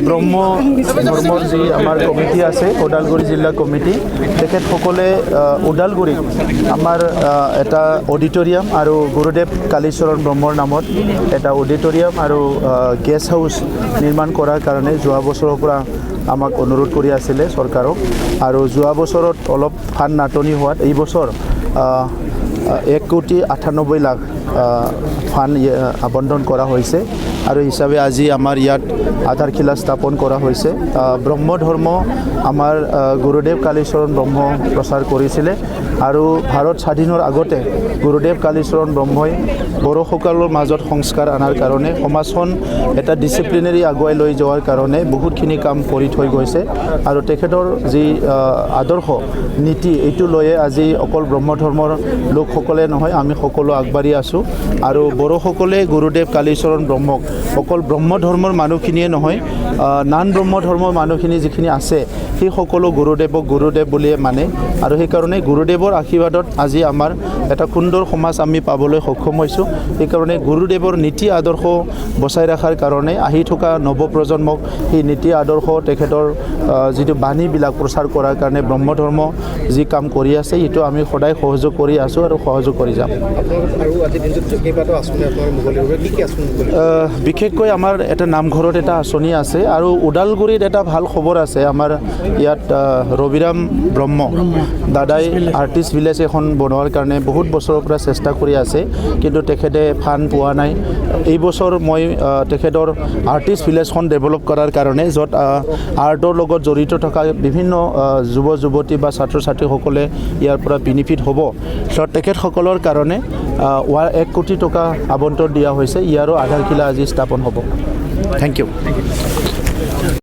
ব্ৰহ্ম ধৰ্মৰ যি আমাৰ কমিটি আছে ওদালগুৰি জিলা কমিটি তেখেতসকলে ওদালগুৰিত আমাৰ এটা অডিটৰিয়াম আৰু গুৰুদেৱ কালীচৰণ ব্ৰহ্মৰ নামত এটা অডিটৰিয়াম আৰু গেষ্ট হাউচ নিৰ্মাণ কৰাৰ কাৰণে যোৱা বছৰৰ পৰা আমাক অনুৰোধ কৰি আছিলে চৰকাৰক আৰু যোৱা বছৰত অলপ ফাণ্ড নাটনি হোৱাত এই বছৰ 1,98,00,000 ফাণ্ড আবণ্টন কৰা হৈছে আৰু হিচাপে আজি আমাৰ ইয়াত আধাৰশিলা স্থাপন কৰা হৈছে ব্ৰহ্ম ধৰ্ম আমাৰ গুৰুদেৱ কালীচৰণ ব্ৰহ্ম প্ৰচাৰ কৰিছিলে আৰু ভাৰত স্বাধীনৰ আগতে গুৰুদেৱ কালীচৰণ ব্ৰহ্মই বড়োসকলৰ মাজত সংস্কাৰ আনাৰ কাৰণে সমাজখন এটা ডিচিপ্লিনেৰী আগুৱাই লৈ যোৱাৰ কাৰণে বহুতখিনি কাম কৰি থৈ গৈছে আৰু তেখেতৰ যি আদৰ্শ নীতি এইটো লৈয়ে আজি অকল ব্ৰহ্ম ধৰ্মৰ লোকসকলে নহয় আমি সকলো আগবাঢ়ি আছোঁ আৰু বড়োসকলে গুৰুদেৱ কালীচৰণ ব্ৰহ্মক অকল ব্ৰহ্ম ধৰ্মৰ মানুহখিনিয়ে নহয় নান ব্ৰহ্ম ধৰ্মৰ মানুহখিনি যিখিনি আছে সেই সকলো গুৰুদেৱক গুৰুদেৱ বুলিয়ে মানে আৰু সেইকাৰণে গুৰুদেৱৰ আশীৰ্বাদত আজি আমাৰ এটা সুন্দৰ সমাজ আমি পাবলৈ সক্ষম হৈছোঁ সেইকাৰণে গুৰুদেৱৰ নীতি আদৰ্শ বচাই ৰখাৰ কাৰণে আহি থকা নৱপ্ৰজন্মক সেই নীতি আদৰ্শ তেখেতৰ যিটো বাণীবিলাক প্ৰচাৰ কৰাৰ কাৰণে ব্ৰহ্ম ধৰ্ম যি কাম কৰি আছে সেইটো আমি সদায় সহযোগ কৰি আছোঁ আৰু সহযোগ কৰি যাম বিশেষকৈ আমাৰ এটা নামঘৰত এটা আঁচনি আছে আৰু ওদালগুৰিত এটা ভাল খবৰ আছে আমাৰ ইয়াত ৰবিৰাম ব্ৰহ্ম দাদাই আৰ্টিষ্ট ভিলেজ এখন বনোৱাৰ কাৰণে বহুত বছৰৰ পৰা চেষ্টা কৰি আছে কিন্তু তেখেতে ফাণ্ড পোৱা নাই এই বছৰ মই তেখেতৰ আৰ্টিষ্ট ভিলেজখন ডেভেলপ কৰাৰ কাৰণে য'ত আৰ্টৰ লগত জড়িত থকা বিভিন্ন যুৱ যুৱতী বা ছাত্ৰ ছাত্ৰীসকলে ইয়াৰ পৰা বেনিফিট হ'ব চ' তেখেতসকলৰ কাৰণে 1 কোটি টকা আবণ্টন দিয়া হৈছে ইয়াৰো আধাৰশিলা আজি স্থাপন হ'ব থেংক ইউ